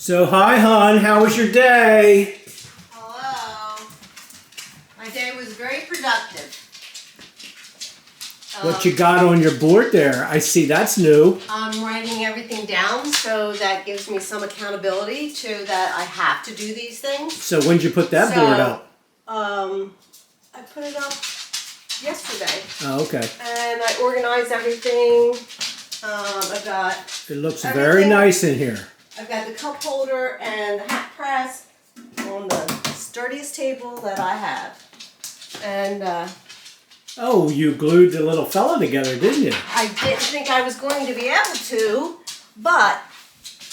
So, hi, hon. How was your day? Hello. My day was very productive. What you got on your board there? I see that's new. I'm writing everything down, so that gives me some accountability to that I have to do these things. So, when'd you put that board up? I put it up yesterday. Oh, okay. And I organized everything. I've got It looks very nice in here. I've got the cup holder and the hat press on the sturdiest table that I have. And oh, you glued the little fella together, didn't you? I didn't think I was going to be able to, but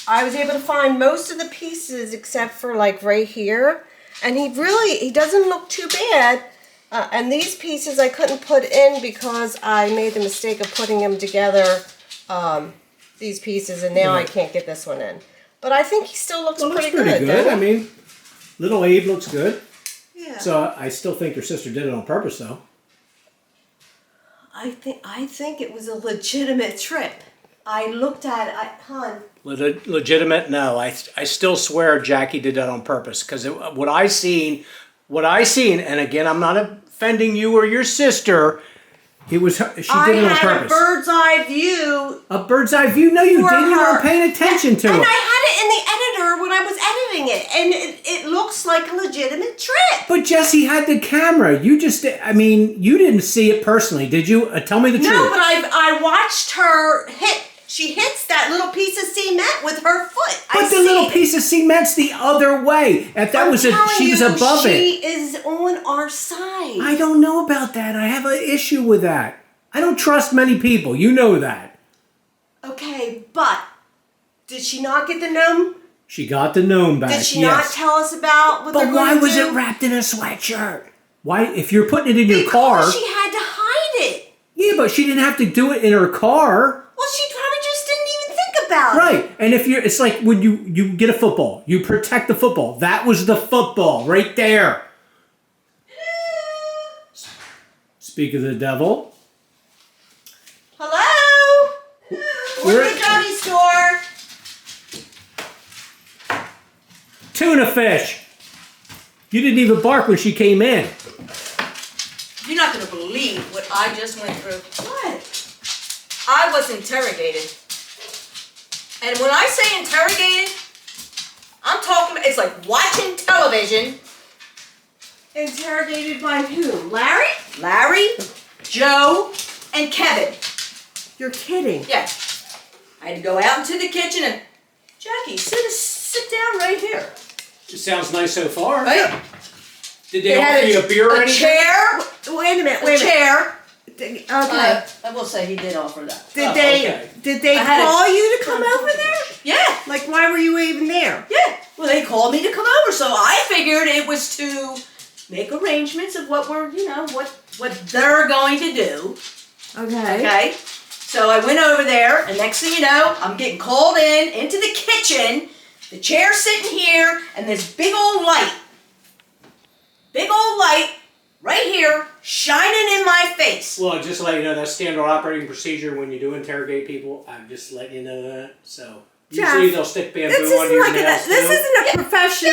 I was able to find most of the pieces except for like right here. And he doesn't look too bad. And these pieces I couldn't put in because I made the mistake of putting them together, these pieces, and now I can't get this one in. But I think he still looks pretty good. I mean, little Abe looks good. Yeah. So I still think your sister did it on purpose, though. I think it was a legitimate trip. I looked at it, hon. Legitimate? No, I still swear Jackie did that on purpose because what I seen, and again, I'm not offending you or your sister. She did it on purpose. I had a bird's eye view. A bird's eye view? No, you didn't. You weren't paying attention to it. And I had it in the editor when I was editing it, and it looks like a legitimate trip. But Jesse had the camera. You just, you didn't see it personally, did you? Tell me the truth. No, but I watched her hit. She hits that little piece of cement with her foot. But the little piece of cement's the other way. If that was she was above it. She is on our side. I don't know about that. I have an issue with that. I don't trust many people. You know that. Okay, but did she not get the gnome? She got the gnome back. Did she not tell us about what they're going to do? But why was it wrapped in a sweatshirt? Why, if you're putting it in your car? Because she had to hide it. Yeah, but she didn't have to do it in her car. Well, she probably just didn't even think about it. Right, and if it's like when you get a football, you protect the football. That was the football right there. Speak of the devil. Hello? We're at the doggy store. Tuna fish. You didn't even bark when she came in. You're not going to believe what I just went through. What? I was interrogated. And when I say interrogated, I'm talking about, it's like watching television. Interrogated by who? Larry? Larry, Joe, and Kevin. You're kidding. Yeah. I had to go out into the kitchen and, Jackie, sit down right here. It sounds nice so far. Right? Did they offer you a beer or anything? Chair. Wait a minute. A chair. Okay. I will say he did offer that. Did they call you to come over there? Yeah. Like, why were you even there? Yeah. Well, they called me to come over, so I figured it was to make arrangements of what we're, what they're going to do. Okay. Okay. So I went over there, and next thing you know, I'm getting called into the kitchen. The chair's sitting here, and this big old light right here, shining in my face. Well, just to let you know, that's standard operating procedure when you do interrogate people. I'm just letting you know that. So usually they'll stick bamboo under your nails. This isn't a professional,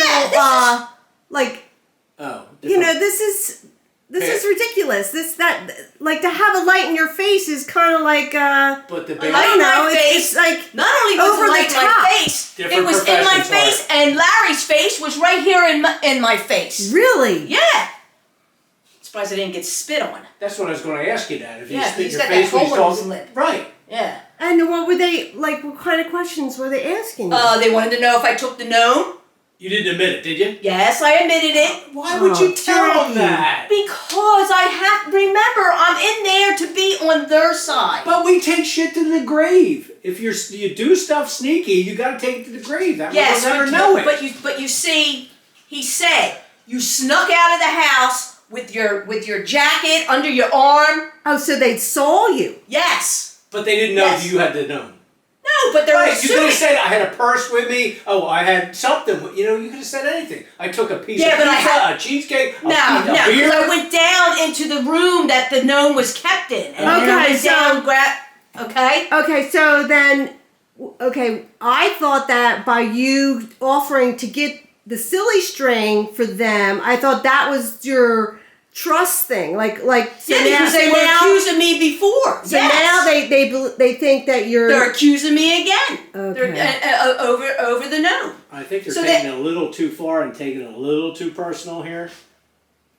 this is ridiculous. To have a light in your face is kind of like, but the light in my face, it's like not only was over it light the in top. my face, it was in my face, and Larry's face was right here in my face. Really? Yeah. Surprised I didn't get spit on. That's what I was going to ask you. That if you spit in he's your got face that when hole in he's his lip. Right. Yeah. And what were they like? What kind of questions were they asking you? They wanted to know if I took the gnome. You didn't admit it, did you? Yes, I admitted it. Why would you tell them that? Because remember, I'm in there to be on their side. But we take shit to the grave. If you do stuff sneaky, you got to take it to the grave. That way they'll never know it. But you see, he said you snuck out of the house with your jacket under your arm. Oh, so they saw you? Yes. But they didn't know you had the gnome. No, but they're you could have said I had a purse with me. Oh, I had something. You could have said anything. I took a piece of pizza, a cheesecake, a beer. Because I went down into the room that the gnome was kept in. And then I went down, Okay, so then Okay, I thought that by you offering to get the silly string for them, I thought that was your trust thing. So Yeah, because they were accusing me before. So now they think that they're accusing me again. Okay. They're, over the gnome. I think they're So taking it a little too far and taking it a little too personal here.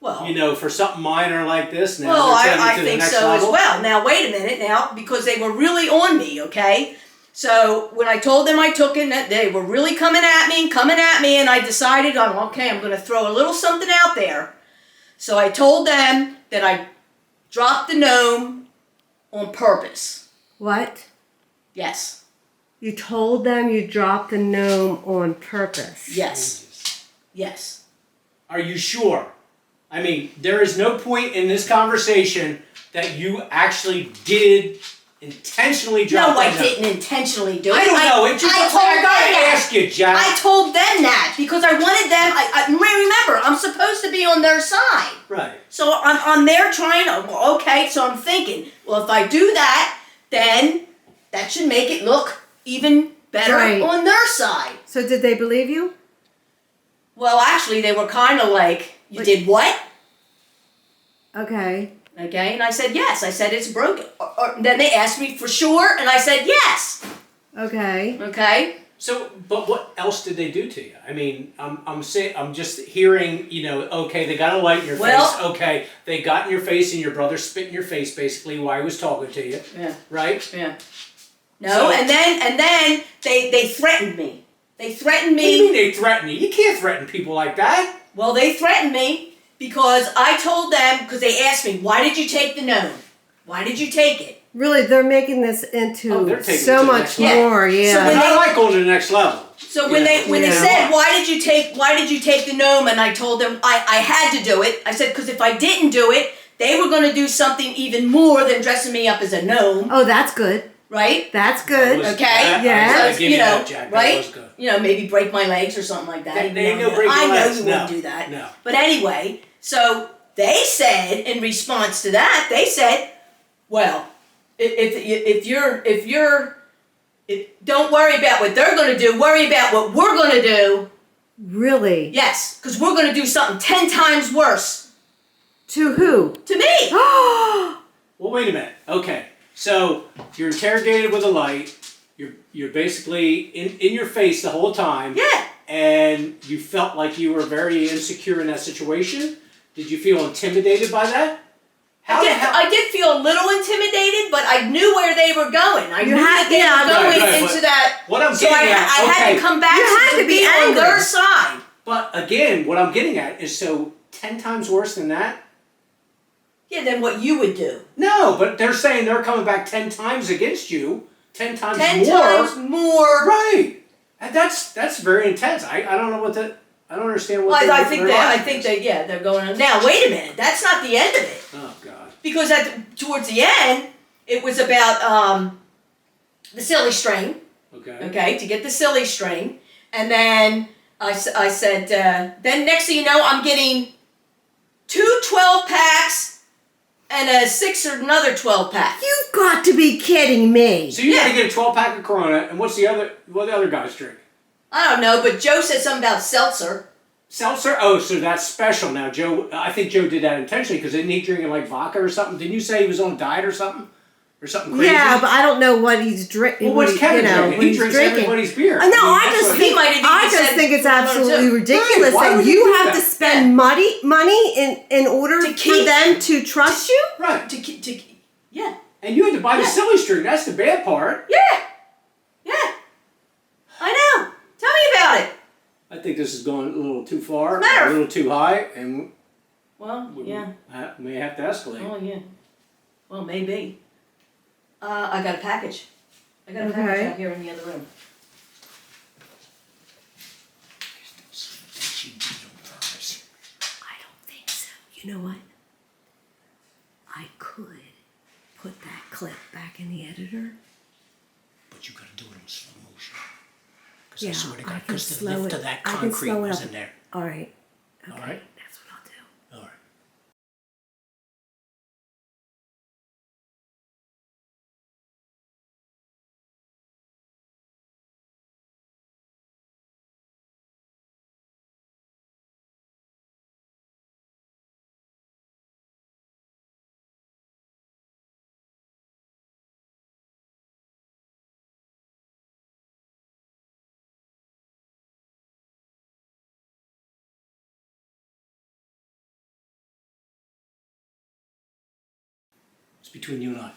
Well, You know, for something minor like this now. well, they're taking it I to the think next so level. as well. Now, wait a minute now, because they were really on me, okay? So when I told them I took it, they were really coming at me, and I decided, I'm going to throw a little something out there. So I told them that I dropped the gnome on purpose. What? Yes. You told them you dropped the gnome on purpose. Yes. Yes. Are you sure? I mean, there is no point in this conversation that you actually did intentionally drop No, I that note. didn't intentionally do it. I don't know. It just I looks like I told gotta them that. ask you, Jack. I told them that because I wanted them. I remember, I'm supposed to be on their side. Right. So I'm there trying to, okay, so I'm thinking, well, if I do that, then that should make it look even better Right. on their side. So did they believe you? Well, actually, they were kind of like, you did what? Okay. Okay, and I said, yes. I said, it's broken. Then they asked me for sure, and I said, yes. Okay. Okay? So, but what else did they do to you? I mean, I'm just hearing, you know, okay, they got a light in your face. Okay, they got in your face, and your brother spit in your face, basically, while he was talking to you. Yeah. Right? Yeah. No, So- and then they threatened me. They threatened What do you me. mean they threaten you? You can't threaten people like that. Well, they threatened me because I told them, because they asked me, why did you take the gnome? Why did you take it? Really, they're making this into Oh, they're taking it so to the much next level. more. Yeah. So when I like going to the next level. So when they Yeah. said, why did you take the gnome? And I told them I had to do it. I said, because if I didn't do it, they were going to do something even more than dressing me up as a gnome, Oh, that's good. right? That's good. That was- Okay. that- Yeah. I give you You know, that, Jack. That right? was good. You know, maybe break my legs or something like that. They even ain't though gonna break your I know legs. you No. wouldn't do that. No. But anyway, so they said in response to that, they said, well, don't worry about what they're going to do. Worry about what we're going to do. Really? Yes, because we're going to do something 10 times worse To who? to me. Well, wait a minute. Okay, so you're interrogated with a light. You're basically in your face the whole time. Yeah. And you felt like you were very insecure in that situation. Did you feel intimidated by that? I did feel a little intimidated, but I knew where they were going. I knew had- that they yeah, were going right, into but that. what I'm So getting I at, had okay. to come back You had to be on their angry. side. But again, what I'm getting at is so 10 times worse than that? Yeah, than what you would do. No, but they're saying they're coming back 10 times against you. 10 times 10 more. times more. Right. And that's very intense. I don't know what that. I don't understand what. Well, I their think logic that is. yeah, they're going on. Now wait a minute, that's not the end of it. Oh God. Because towards the end, it was about the silly string. Okay. Okay, to get the silly string, and then I said, then next thing you know, I'm getting 2 12-packs and a 6 or another 12-pack. You've got to be kidding me. So you got to Yeah. get a 12-pack of Corona, and what the other guys drink? I don't know, but Joe said something about seltzer. Seltzer? Oh, so that's special now. Joe, I think Joe did that intentionally because didn't he drinking like vodka or something? Didn't you say he was on a diet or something? Or something crazy? Yeah, but I don't know what he's drinking. Well, what's Kevin drinking? He drinks drinking. everybody's beer. I know. I that's just what- think He might have even I just said think it's Corona, absolutely too. ridiculous Right, why that would you you do have that? to spend money in order To for keep- them to trust you. Right. Yeah. And you had to buy the Yeah. silly string. That's the bad part. Yeah. Yeah. I know. Tell me about it. I think this is going a little too far, What's the matter? a little too high, and Well, we yeah. may have to escalate. Oh, yeah. Well, maybe. I got a package. I got a Okay. package out here in the other room. I don't think so. You know what? I could put that clip back in the editor. But you got to do it on slow motion. Because Yeah, I swear to I God, can because the slow lift it. of that I can concrete slow it was up. in there. All right. All Okay. right. It's between you and I.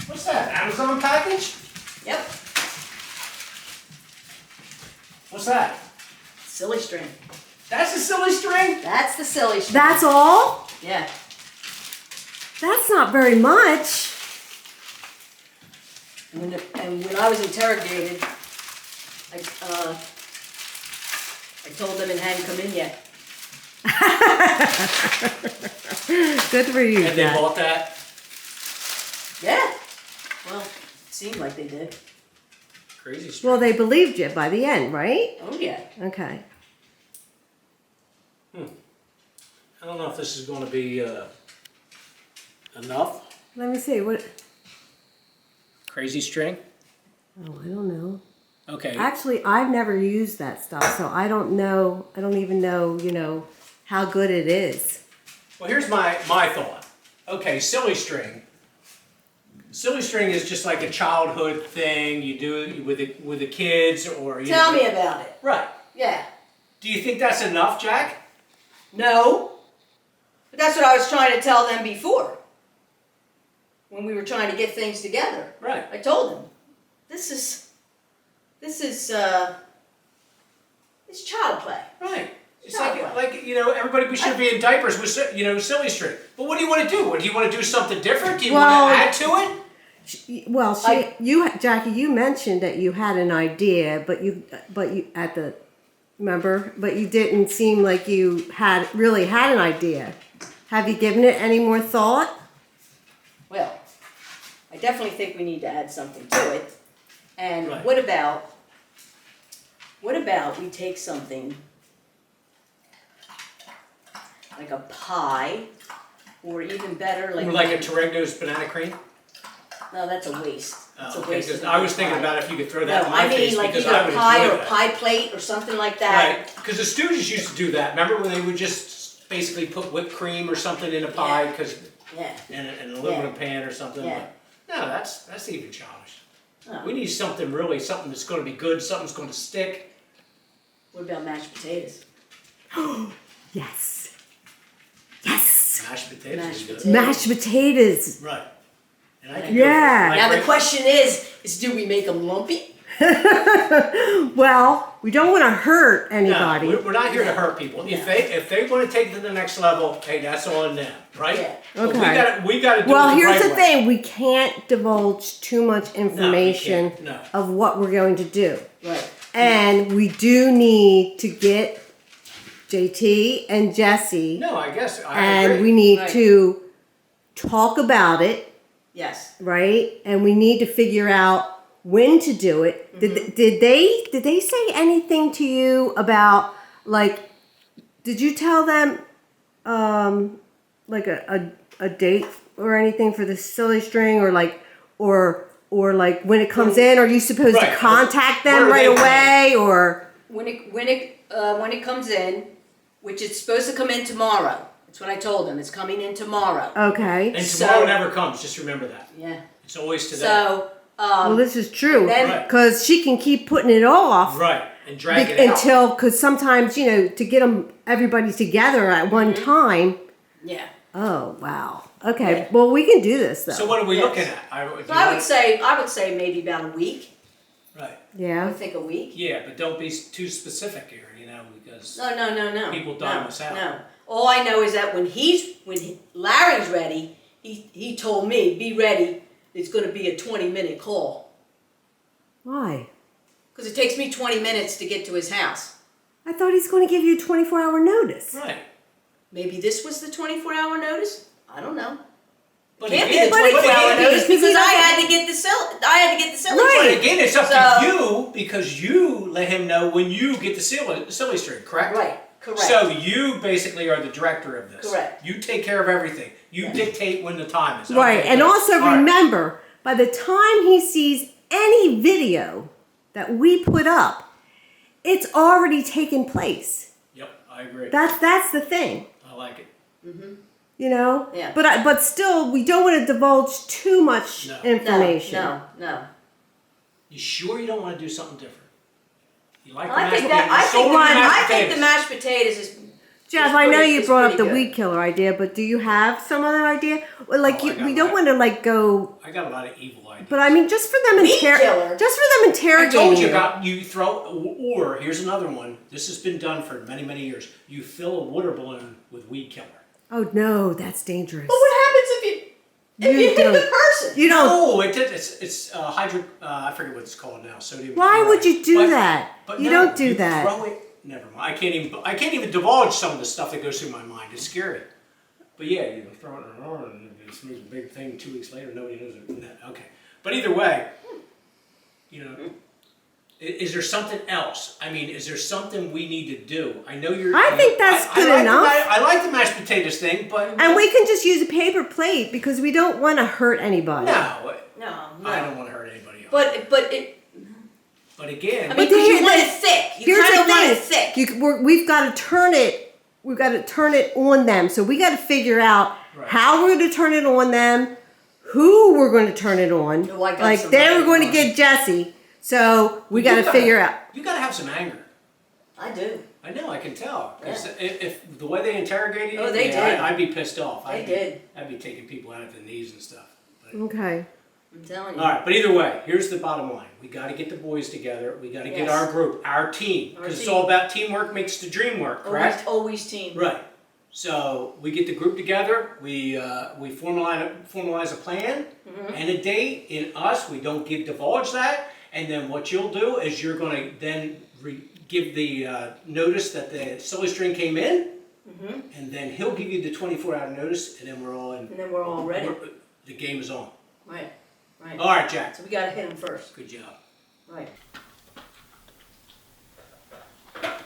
What's that? Amazon package? Yep. What's that? Silly string. That's a silly string? That's the silly string. That's all? Yeah. That's not very much. And when I was interrogated, I told them it hadn't come in yet. Good for you, And they Jack. bought that? Yeah. Well, it seemed like they did. Crazy string. Well, they believed you by the end, right? Oh yeah. Okay. I don't know if this is going to be enough. Let me see. What? Crazy string? Oh, I don't know. Okay. Actually, I've never used that stuff, so I don't know. I don't even know, how good it is. Well, here's my thought. Okay, silly string. Silly string is just like a childhood thing you do with the kids or you Tell me about it. Right. Yeah. Do you think that's enough, Jack? No. But that's what I was trying to tell them before. When we were trying to get things together. Right. I told them, this is it's child play. Right. It's Childlike. like everybody should be in diapers with silly string. But what do you want to do? What do you want to do something different? Do you Well- want to add to it? Well, Jackie, you mentioned that you had an idea, but you but you didn't seem like you really had an idea. Have you given it any more thought? Well, I definitely think we need to add something to it. And Right. what about we take something like a pie, or even better, Or like a Torengo's banana cream? no, that's a waste. It's a Okay, waste. because I was thinking about if you could throw that No, in my I face mean like because either I a would pie enjoy or a that. pie plate or something like that. Right, because the Stooges used to do that. Remember when they would just basically put whipped cream or something in a pie because Yeah. in an aluminum pan or something? Yeah. But no, that's even childish. Oh. We need something that's going to be good, something's going to stick. What about mashed potatoes? Yes. Yes. Mashed potatoes Mashed is good. potatoes. Mashed potatoes. Right. And I can Yeah. Go, Now the question is do we make them lumpy? Well, we don't want to hurt anybody. No, we're not here to hurt people. No. If they want to take it to the next level, hey, that's on them, right? Yeah. But Okay. we got to do it Well, the here's right the way. thing: we can't divulge too much information can't. No. of what we're going to do, Right. and we do need to get JT and Jesse, No, I guess I and agree. we need Right. to talk about it, Yes. right? And we need to figure out when to do it. Mm-hmm. Did they say anything to you about, like, did you tell them like a date or anything for the silly string, or like when it comes in, are you supposed to Right. contact What them are right they away, or When it comes in, which it's supposed to come in tomorrow. That's what I told them. It's coming in tomorrow. okay? And tomorrow So- never comes. Just remember that. Yeah. It's always today. So Well, this is true, then- Right. because she can keep putting it off. Right. And drag it out. Until, because sometimes, to get everybody together at one Mm-hmm. time. yeah. Oh, wow. Okay, Yeah. well, we can do this, though. So what are we Yes. looking at? So I would say maybe about a week. Right. I Yeah. would think a week. Yeah, but don't be too specific here, because No. People dime no, us out. No. All I know is that when Larry's ready, he told me, be ready. It's going to be a 20-minute call. Why? Because it takes me 20 minutes to get to his house. I thought he's going to give you a 24-hour notice. right. Maybe this was the 24-hour notice? I don't know. But Can't again, be the but it 24-hour can't be, notice because because he I doesn't- had to get the silly Right. but string. again, it's up So- to you because you let him know when you get the silly string, correct? Right. Correct. So you basically are the director of this. Correct. You take care of everything. You dictate when the time is. Right, Okay, and good. also All right. remember, by the time he sees any video that we put up, it's already taken place. Yep, I agree. That's the thing, I like it. Yeah. But still, we don't want to divulge too much No. information. No. You sure you don't want to do something different? You like I the think mashed that potatoes? I think the mashed potatoes is. Jeff, is I know pretty- you is brought up pretty the good. weed killer idea, but do you have some other idea? Well, like Oh, I got we don't mine. want to like go, I got a lot of evil ideas. but I mean, just for them Weed killer? just for them I interrogating told you you. about you throw, or here's another one. This has been done for many, many years. You fill a water balloon with weed killer. Oh no, that's dangerous. But what happens if you hit don't- the person? You don't. No, it's I forget what it's called now. Sodium. Why chloride. would you do But- that? But You no, don't do that. Throw it. Never mind. I can't even divulge some of the stuff that goes through my mind. It's scary. But yeah, you throw it around and it's a big thing. 2 weeks later, nobody knows it. Okay. But either way, you know, is there something else? I mean, is there something we need to do? I know you're. I think that's good like enough. I like the mashed potatoes thing, but And we can just use a paper plate because we don't want to hurt anybody. no, No. I don't want to hurt anybody else. But again, I mean, But because you here- want it thick. You Here's kind the of want it thing. thick. We've got to turn it. We've got to turn it on them. So we got to figure out Right. how we're going to turn it on them, who we're going to turn it on. Oh, I got Like some they were right going to on. get Jesse. So we got to figure out. You got to have some anger. I do. I know, I can tell. 'Cause Yeah. if the way they interrogated Oh, you, they did. I'd be pissed off. They did. I'd be taking people out at the knees and stuff. But, Okay. I'm telling you. all right, but either way, here's the bottom line. We got to get the boys together. We got to get Yes. our group, our team, Our because it's team. all about teamwork makes the dream work, correct? Always team. Right. So we get the group together. We formalize a plan Mm-hmm. and a date. In us, we don't divulge that. And then what you'll do is you're going to then give the notice that the silly string came in, Mm-hmm. and then he'll give you the 24-hour notice, and then we're all in. And then we're all ready. The game is on. Right. Right. All right, Jack. So we gotta hit him first. Good job. Right.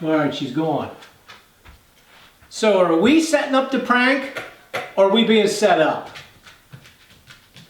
All right, she's gone. So are we setting up the prank, or are we being set up?